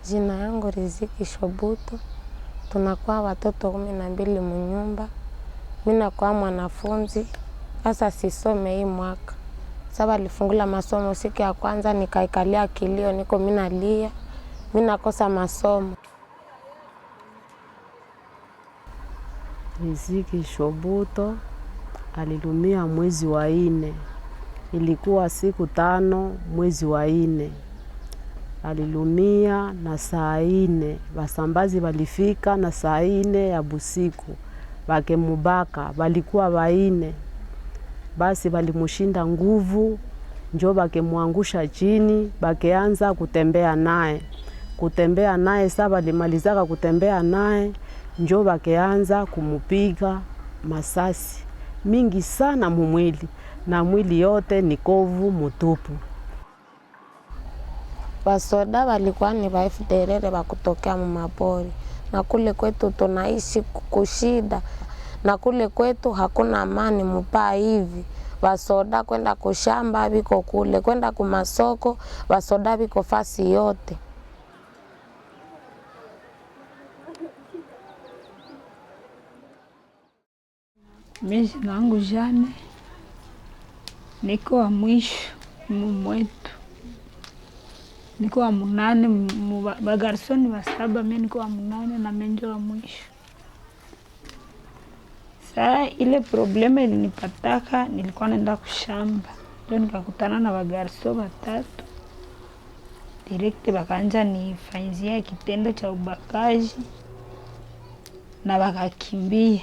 Jina yangu Riziki Shobuto. Tunakuwa watoto 12 mnyumba. Mimi nakuwa mwanafunzi. Sasa sisome hii mwaka. Sasa alifungula masomo siku ya kwanza nikaikalia kilio niko mimi nalia. Mimi nakosa masomo. Riziki Shobuto alilumia mwezi wa 4. Ilikuwa siku 5 mwezi wa 4. Alilumia na saa 4. Wasambazi walifika na saa 4 ya busiku. Bakemubaka, walikuwa 4. Basi walimushinda nguvu, njo bakemwangusha chini, bakeanza kutembea naye. Kutembea naye, sasa walimalizaka kutembea naye, njo bakeanza kumupiga masasi mingi sana mumwili, na mwili yote ni kovu mutupu. Wasoda walikuwa ni wa FDLR wa kutokea mumapori. Na kule kwetu tunaishi kushida. Na kule kwetu hakuna amani mupaa hivi. Wasoda kwenda kushamba biko kule, kwenda kumasoko, wasoda biko fasi yote. Mimi nangu Jane niko wa mwisho mumwetu. Niko wa 8, bagarsoni wa 7, mimi niko wa 8 na menjo wa mwisho. Saa ile problema ilinipataka, nilikuwa naenda kushamba. Ndio nikakutana na bagarso 3. Direct bakaanza nifanyizia kitendo cha ubakaji na wakakimbia.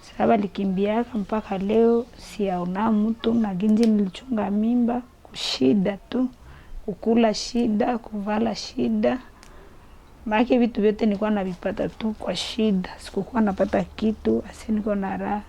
Sasa walikimbiaka mpaka leo siyaona mtu, na ginji nilichunga mimba kushida tu, kukula shida, kuvala shida. Maki vitu vyote nilikuwa navipata tu kwa shida. Sikukuwa napata kitu, asi niko na raha.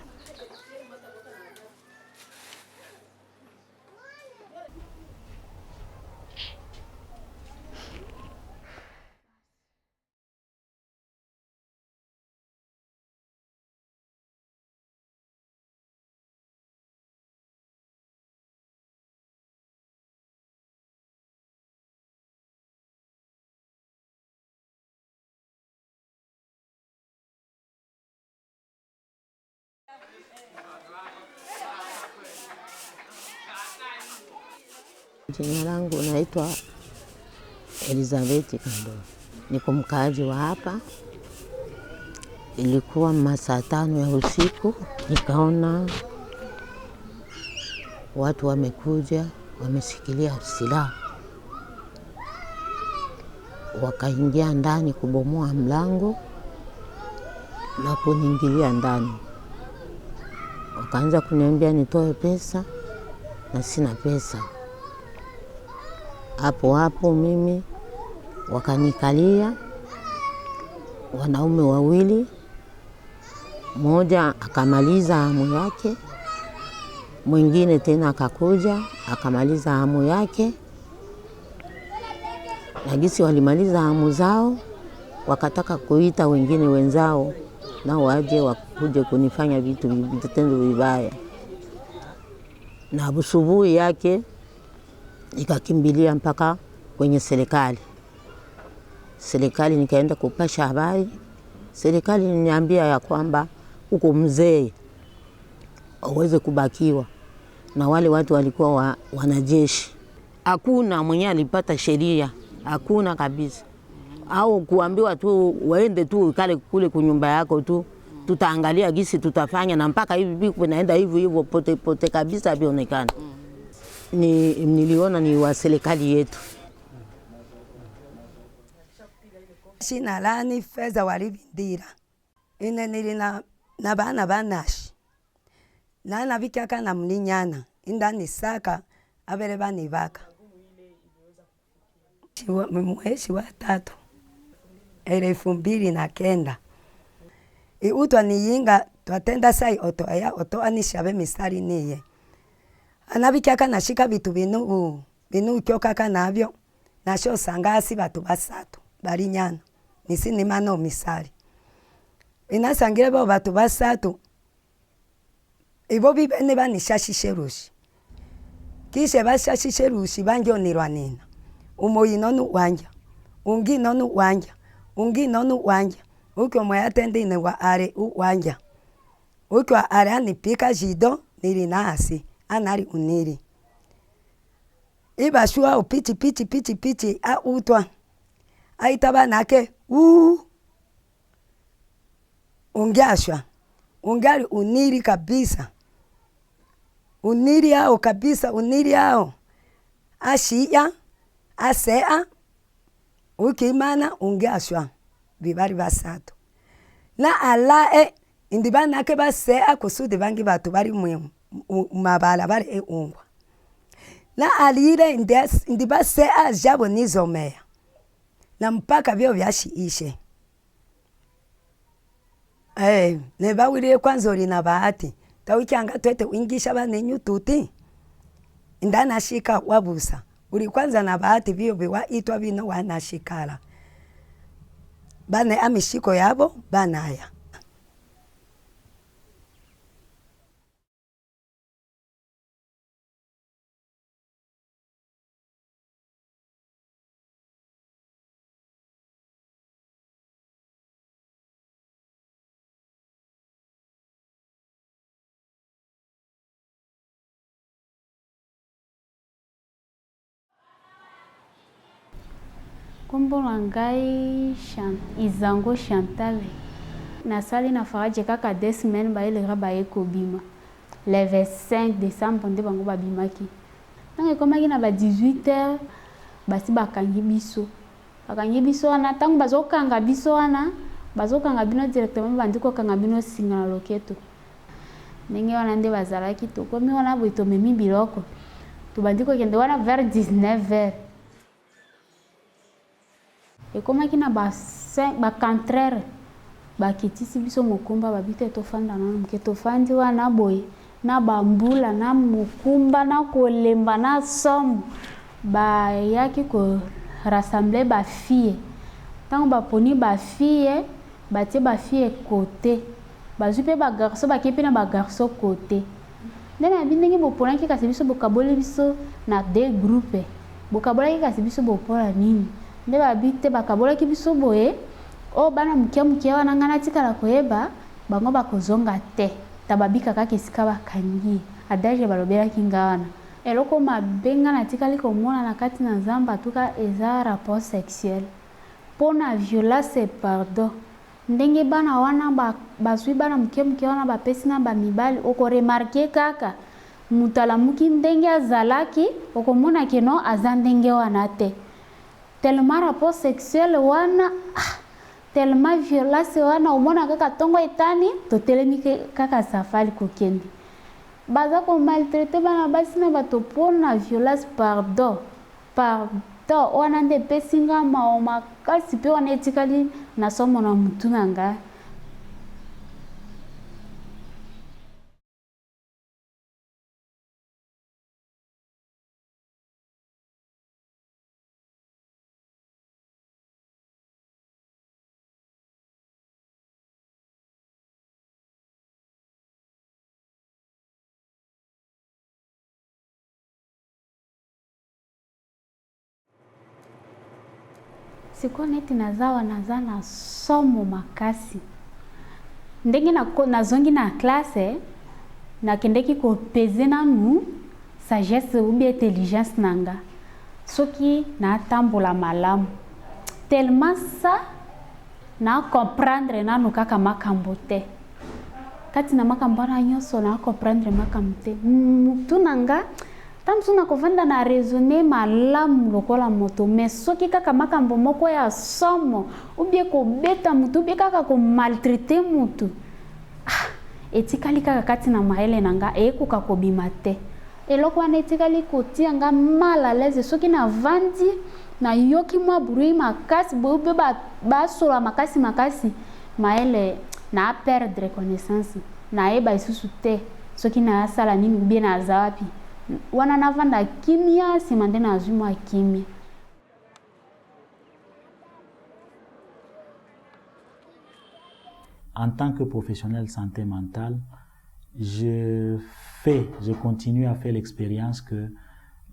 Jina langu naitwa Elizabeth Kando. Niko mkaaji wa hapa. Ilikuwa masaa 5 ya usiku, nikaona watu wamekuja, wameshikilia silaha. Wakaingia ndani kubomoa mlango na kuniingilia ndani. Wakaanza kuniambia nitoe pesa na sina pesa. Hapo mimi wakanikalia wanaume 2. Mmoja akamaliza hamu yake, mwingine tena akakuja akamaliza hamu yake. Na gisi walimaliza hamu zao, wakataka kuita wengine wenzao na waje wakuje kunifanya vitendo vibaya. Na asubuhi yake nikakimbilia mpaka kwenye serikali. Serikali nikaenda kupasha habari. Serikali iliniambia ya kwamba uko mzee aweze kubakiwa, na wale watu walikuwa wanajeshi. Hakuna mwenye alipata sheria, hakuna kabisa. Au kuambiwa tu waende tu kale kule kunyumba yako tu, tutaangalia gisi tutafanya, na mpaka hivi naenda hivyo pote kabisa bionekana. Niliona ni wa serikali yetu. Sina lani Feza Walibindira. Ine nilina na bana banashi. Na vikaka na mninyana. Inda nisaka abere banibaka mwezi wa 3 2009 utwa niyinga twatenda sai otoa nishabe mistari niye anabikyaka nashika bitu binu kyokaka nabyo nasho sangasi batu basatu bari nyana nisini mano misari inasangire bo batu basatu ibo bibene banishashisherushi kishe bashashisherushi banjonirwa nina umoyino nuwanja ungi nonu wanja ungi nonu wanja ukyo mwayatende ine wa are uwanja ukyo are anipika jido niri nasi anari uniri iba shua pichi a utwa aitaba nake ungiashwa ungari uniri kabisa uniri yao kabisa uniri yao ashia asea ukimana ungiashwa bibari basatu na alae indibana ke basea kusudi bangi batu bari mabala bari ungwa na alire indibasea jabo nizomea na mpaka byo byashiishe nebawire kwanza uri na bahati tawikyanga twete wingisha banenyu tuti indana shika wabusa uri kwanza na bahati byo biwa itwa bino wanashikala bane amishiko yabo banaya Kombo ngai Izango Chantal nasali na faraje kaka 2 semaines ba ile raba ekobima le 25 décembre nde bango babimaki nanga komaki na ba 18h basi bakangi biso wana tangu bazokanga biso wana bazokanga bino directement bandiko kanga bino singa na loketo ndenge wana nde bazalaki to komi wana boito memi biloko to bandiko kende wana vers 19h ekomaki na ba 4h bakitisi biso mokumba babite tofanda na mke tofandi wana boye na bambula na mokumba na kolemba na somme ba yaki ko rassembler ba fille tango baponi ba fille batie ba fille côté bazupe ba garçon bakepi na ba garçon côté ndena bindenge boponaki kasi biso bokabole biso na 2 groupes bokabolaki kasi biso bopola nini nde babite bakabolaki biso boye o bana muke wana ngana tikala koyeba bango bakozonga te tababika kaka esika bakangi adage balobelaki ngawana eloko mabenga na tikali komona na kati na nzamba tuka eza rapport sexuel pona violence pardon ndenge bana wana bazwi bana muke wana bapesi na bamibali oko remarke kaka mutalamuki ndenge azalaki okomona keno aza ndenge wana te tellement rapport sexuel wana tellement violence wana omona kaka tongo etani totelemi kaka safari kokende baza ko maltraiter bana basi na bato pona violence pardon wana nde pesinga maoma kasi pe wana etikali na somo na mutu nanga sikuwa neti nazawa na somo makasi ndenge nazongi na classe nakendeki kopeze nanu sagesse ou bien intelligence nanga soki natambola malamu tellement ça na comprendre nanu kaka makambo te kati na makambo na nyonso na comprendre makambo te mutu nanga tamsu na kovanda na raisonner malamu lokola moto mais soki kaka makambo moko ya somo ou bien ko beta mutu bien kaka ko maltraiter mutu etikali kaka kati na maele nanga ekoka kobima te eloko wana etikali kotia nga mal à l'aise soki navandi nayoki mwa bruit makasi boye mpe basola makasi mayele na perdre connaissance nayeba lisusu te soki nasala nini ubie naza wapi wana navanda kimia nsima nde nazwi mwa kimia. En tant que professionnel de santé mentale, je continue à faire l'expérience que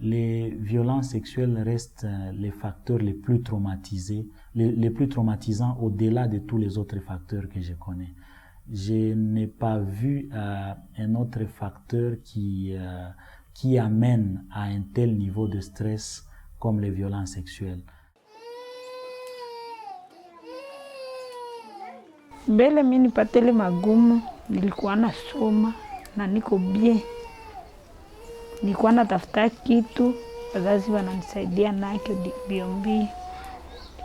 les violences sexuelles restent les facteurs les plus traumatisés, les plus traumatisants au-delà de tous les autres facteurs que je connais. Je n'ai pas vu un autre facteur qui amène à un tel niveau de stress comme les violences sexuelles. Mbele mimi nipatele magumu, nilikuwa nasoma na niko bien. Nilikuwa natafuta kitu, wazazi wananisaidia nake biombi.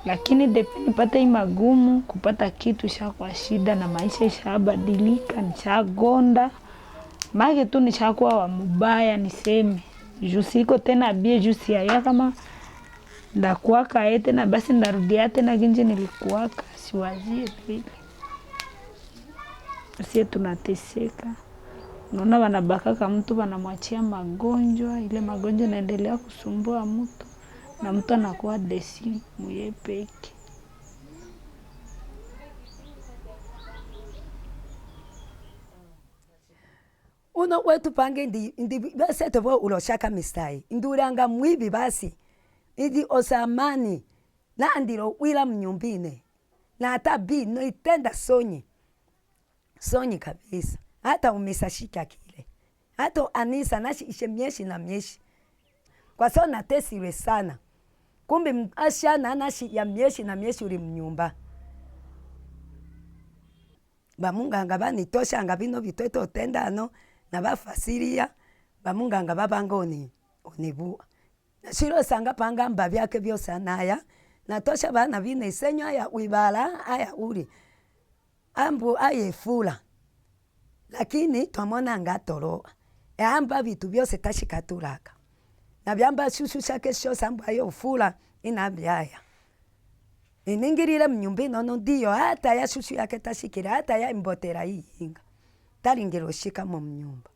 Lakini depi nipata hii magumu, kupata kitu ishakuwa shida na maisha ishabadilika, nishagonda. Mage tu nishakuwa wa mubaya niseme. Juu siko tena bie juu siaya kama ndakuwaka tena basi ndarudia tena ginje nilikuwaka siwazie vile. Sie tunateseka. Unaona wanabakaka mtu wanamwachia magonjwa, ile magonjwa naendelea kusumbua mtu na mtu anakuwa desi muye peke. Uno wetu pange ndi basi tobo uloshaka mistai nduranga mwibi basi idi osamani na andiro wila mnyumbine na hata no itenda sonyi kabisa hata umesashika kile hata anisa nashi ishe mieshi na mieshi kwa sababu natesiwe sana kumbe ashana nashi ya mieshi na mieshi uri mnyumba bamunganga banitosha ngabino bitoto tendano na bafasiria bamunganga babangoni onibua nashiro sanga panga mba byake byose anaya natosha bana bine isenyo aya wibala aya uri ambu ayefula lakini twamona ngatoro amba vitu byose tashikaturaka na byamba shushu shake shose ambu ayofula inabyaya iningirire mnyumbi nono ndiyo hata ya shushu yake tashikira hata ya imbotera yinga taringiro shika mu mnyumba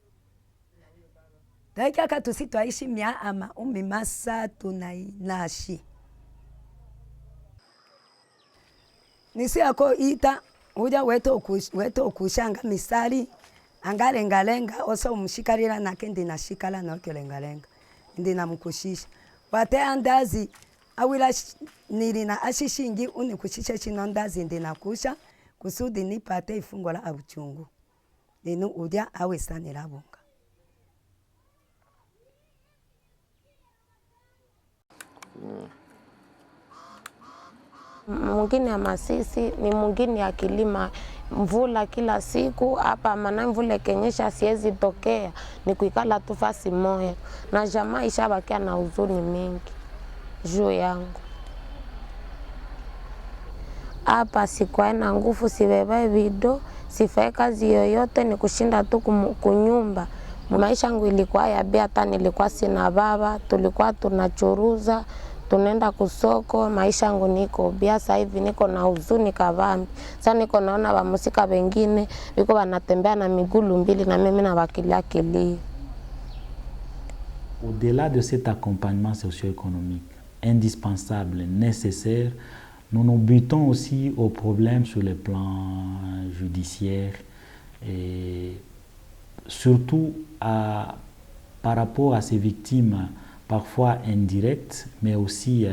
daika katusi twaishi mia ama umimasa tunainashi nisi yako ita uja weto kushanga misali angalengalenga oso umshikarira nake ndinashikala nokelengalenga ndinamkushisha wate andazi awila nilina ashishingi unikushisha chino ndazi ndinakusha kusudi nipate ifungo la abuchungu ninu uja awesanira bunga. Mwingine ya Masisi ni mwingine ya kilima mvula kila siku hapa maana mvula kenyesha siwezi tokea ni kuikala tu fasi moja na jamaa ishabakia na huzuni mingi juu yangu hapa sikuwa na nguvu sibebe video sifae kazi yoyote ni kushinda tu kunyumba maisha yangu ilikuwa ya bia hata nilikuwa sina baba tulikuwa tunachuruza tunaenda kusoko maisha yangu niko bia sasa hivi niko na huzuni kabambi sasa niko naona bamusika wengine biko wanatembea na miguu mbili na mimi na bakilia kilio. Au-delà de cet accompagnement socio-économique indispensable, nécessaire, nous nous butons aussi aux problèmes sur le plan judiciaire et surtout par rapport à ces victimes parfois indirectes, mais aussi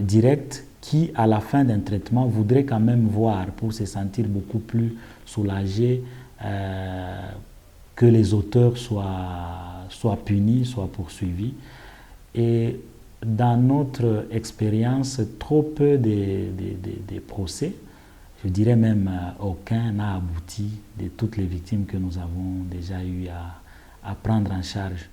directes, qui à la fin d'un traitement voudraient quand même voir pour se sentir beaucoup plus soulagés que les auteurs soient punis, soient poursuivis. Et dans notre expérience, trop peu de procès, je dirais même aucun n'a abouti de toutes les victimes que nous avons déjà eu à prendre en charge.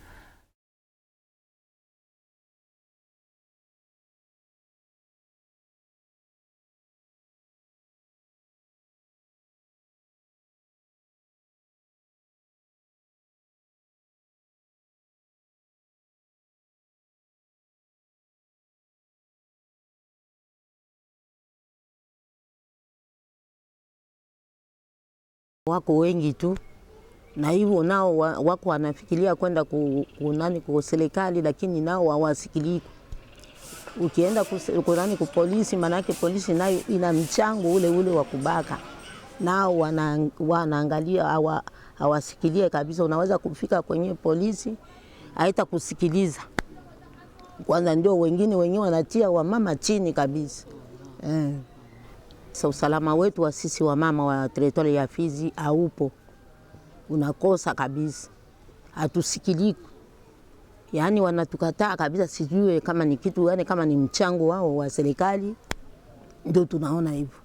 Wako wengi tu, na hivyo nao wako wanafikiria kwenda kwa serikali, lakini nao hawasikilii. Ukienda kwa polisi, manake polisi nayo ina mchango ule wa kubaka, nao wanaangalia hawasikilie kabisa. Unaweza kufika kwenye polisi haita kusikiliza kwanza, ndio wengine wanatia wamama chini kabisa. So usalama wetu wa sisi wamama wa teritori ya Fizi haupo, unakosa kabisa, hatusikiliki. Yani wanatukataa kabisa, sijue kama ni kitu gani, kama ni mchango wao wa serikali, ndio tunaona hivyo.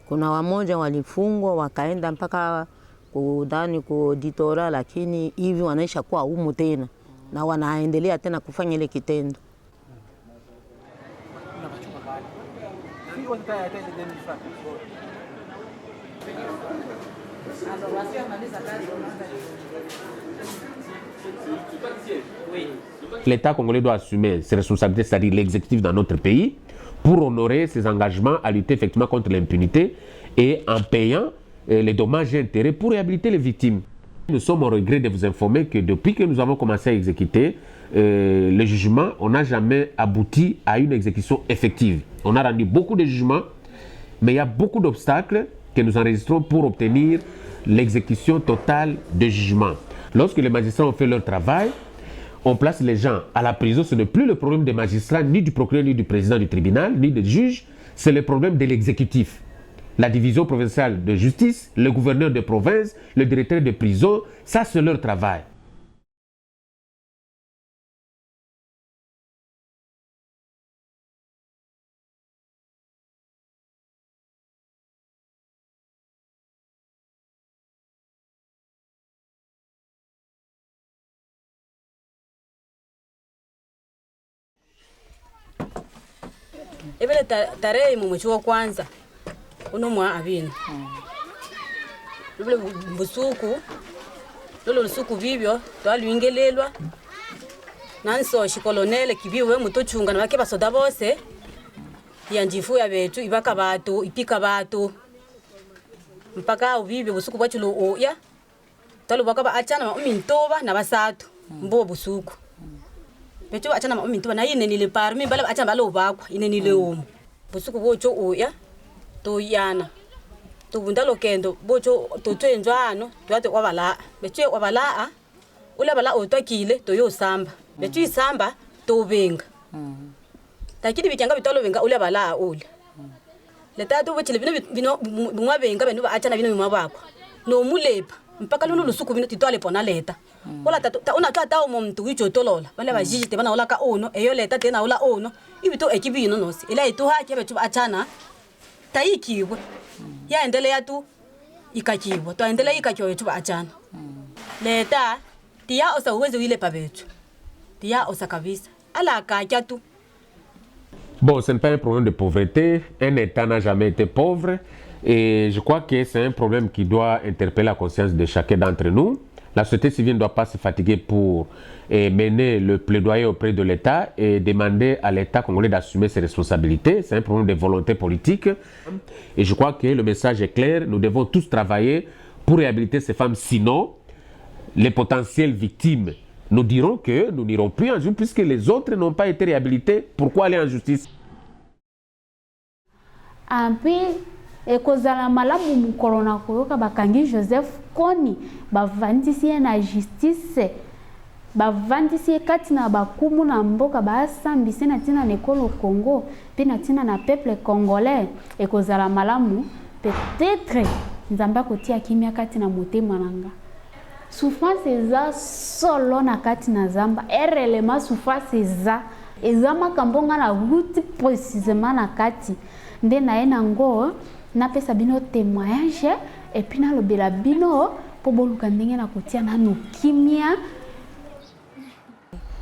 Kuna wamoja walifungwa wakaenda mpaka kudani kuditora, lakini hivi wanaisha kuwa humu tena na wanaendelea tena kufanya ile kitendo. L'État congolais doit assumer ses responsabilités, c'est-à-dire l'exécutif dans notre pays, pour honorer ses engagements à lutter effectivement contre l'impunité et en payant les dommages et intérêts pour réhabiliter les victimes. Nous sommes au regret de vous informer que depuis que nous avons commencé à exécuter le jugement, on n'a jamais abouti à une exécution effective. On a rendu beaucoup de jugements, mais il y a beaucoup d'obstacles que nous enregistrons pour obtenir l'exécution totale de jugement. Lorsque les magistrats ont fait leur travail, on place les gens à la prison. Ce n'est plus le problème des magistrats, ni du procureur, ni du président du tribunal, ni des juges. C'est le problème de l'exécutif. La division provinciale de justice, le gouverneur de province, le directeur de prison, ça c'est leur travail. Ebele tarehe mwezi wa kwanza uno mwa abini lule busuku lolo lusuku vivyo twalwingelelwa nanso shikolonele kibiwe mutochunga na bake basoda bose yanjifu ya betu ibaka batu ipika batu mpaka ubibi busuku bwachulo oya talubaka ba achana umintoba na basatu mbo busuku betu achana umintoba na yine nile parmi bala achana balo bakwa ine nile omu busuku bocho oya to yana to bundalo kendo bocho to twenjwano twate kwabala betu kwabala ula bala otwakile to yo samba betu isamba to benga takidi bikyanga bitalo benga ula bala ula leta to bechile bino bumwa benga beno ba achana bino mabakwa no mulepa mpaka lulu lusuku bino titwale pona leta ola ta una tata umuntu wicho tolola bale bajiji te bana ola ka ono eyo leta tena ola ono ibito ekibino nosi ila itu hake betu achana taikibwe ya endelea tu ikakibwa to endelea ikakyo yetu achana leta tia osa uweze ile pabetu tia osa kabisa ala kakya tu. Bon, ce n'est pas un problème de pauvreté. Un État n'a jamais été pauvre. Et je crois que c'est un problème qui doit interpeller la conscience de chacun d'entre nous. La société civile ne doit pas se fatiguer pour mener le plaidoyer auprès de l'État et demander à l'État congolais d'assumer ses responsabilités. C'est un problème de volonté politique. Et je crois que le message est clair. Nous devons tous travailler pour réhabiliter ces femmes. Sinon, les potentielles victimes nous dirons que nous n'irons plus en justice puisque les autres n'ont pas été réhabilités. Pourquoi aller en justice? Ampi ekozala malamu mukolona koyoka bakangi Joseph Kony bavandisi na justice bavandisi kati na bakumu na mboka basambisi na tina nekolo Congo pe na tina na peuple congolais ekozala malamu peut-être nzamba kotia kimia kati na motema nanga. Souffrance za solo na kati na zamba erelema souffrance za ezama kambonga na route précisément na kati nde na ena ngo na pesa bino témoignage et puis na lobela bino po boluka ndenge na kotia na kimia.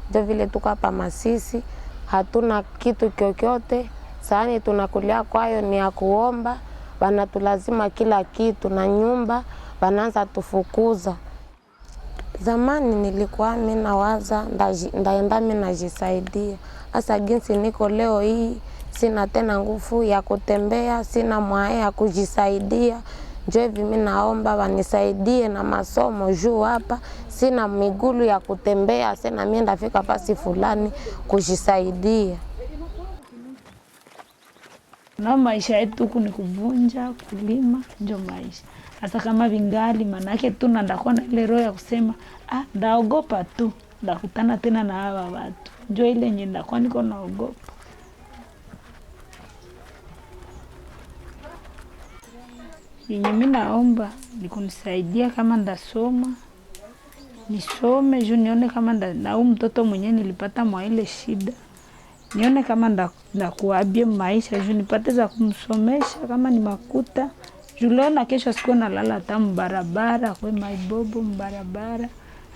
Ndio vile tuko hapa Masisi hatuna kitu kyokyote, sani tunakulia kwayo ni ya kuomba, banatulazima kila kitu na nyumba banaanza tufukuza. Zamani nilikuwa mimi nawaza ndaenda mimi najisaidia. Sasa jinsi niko leo hii sina tena nguvu ya kutembea, sina mwaya ya kujisaidia. Njo hivi mimi naomba wanisaidie na masomo juu hapa sina migulu ya kutembea, sina mimi ndafika pasi fulani kujisaidia. Na maisha yetu huku ni kuvunja, kulima, ndio maisha. Hasa kama vingali manake tu ndakuwa na ile roho ya kusema ndaogopa tu, ndakutana tena na hawa watu. Ndio ile yenye ndakuwa niko naogopa. Yenye mimi naomba ni kunisaidia kama ndasoma, nisome juu nione kama na mtoto mwenyewe nilipata mwa ile shida. Nione kama ndakuabie maisha juu nipate za kumsomesha kama ni makuta. Juu leo na kesho siku nalala tamu barabara kwa maibobo barabara.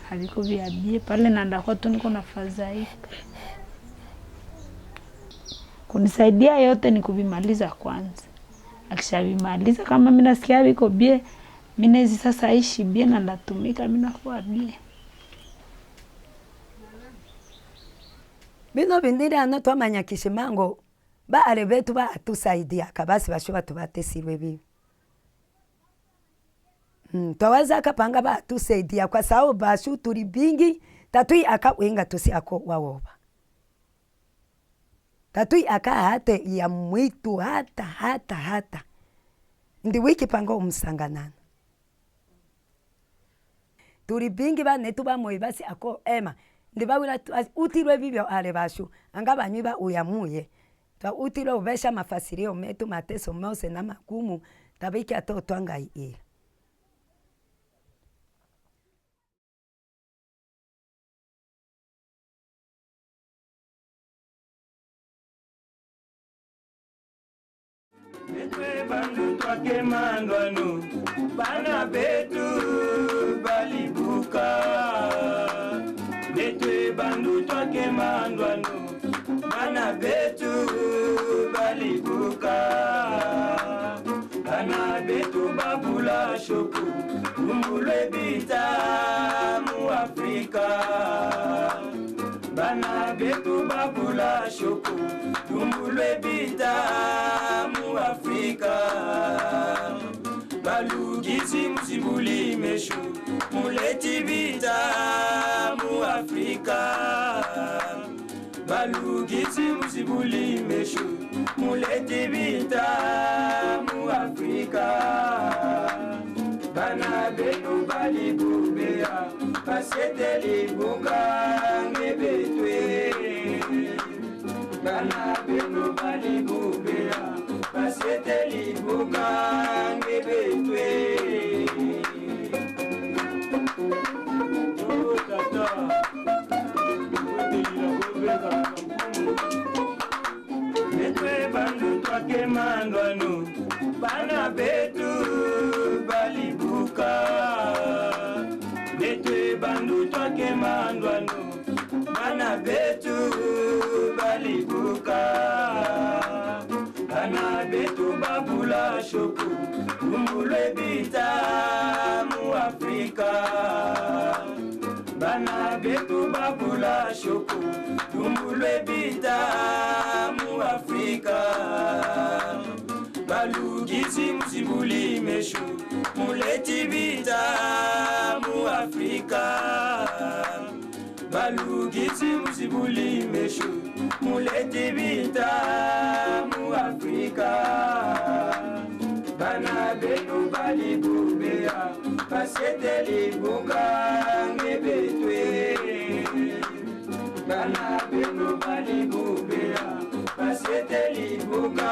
Haliko viabie pale na ndakuwa tu niko nafadhaika. Kunisaidia yote ni kuvimaliza kwanza. Akishavimaliza kama mimi nasikia biko bie, mimi nezi sasa ishi bie na ndatumika mimi nakuwa bie. Bino bindiri ano twamanya kishimango ba arebetu ba atusaidia kabasi bashoba tubatesirwe bibi. Twaweza kapanga ba atusaidia kwa sababu bashu turi bingi tatui aka wenga tusi ako wawoba. Tatui aka hate ya mwitu hata. Ndi wiki pango umsanganana. Turi bingi ba netu ba moibasi ako ema. Ndibawira utirwe bibyo arebashu anga banyuba uyamuye twa utirwe ubesha mafasirio metu mateso mose na makumu tabiki atoto angai Netwe bandu twake mandwanu bana betu balibuka. Netwe bandu twake mandwanu bana betu balibuka. Bana betu babula shoku umbulwe bita mu Afrika. Bana betu babula shoku umbulwe bita mu Afrika. Balugisi musibuli meshu muleti bita mu Afrika. Balugisi musibuli meshu muleti bita mu Afrika. Bana betu balibubea pasete libuka ngebetwe. Bana betu balibubea pasete libuka ngebetwe. Netwe bandu twake mandwanu bana betu balibuka. Netwe bandu twake mandwanu bana betu balibuka. Bana betu babula shoku umbulwe bita mu Afrika. Bana betu babula shoku umbulwe bita mu Afrika. Balugisi musibuli meshu muleti bita mu Afrika. Balugisi musibuli meshu muleti bita mu Afrika. Bana betu balibubea pasete libuka ngebetwe. Bana betu balibubea pasete libuka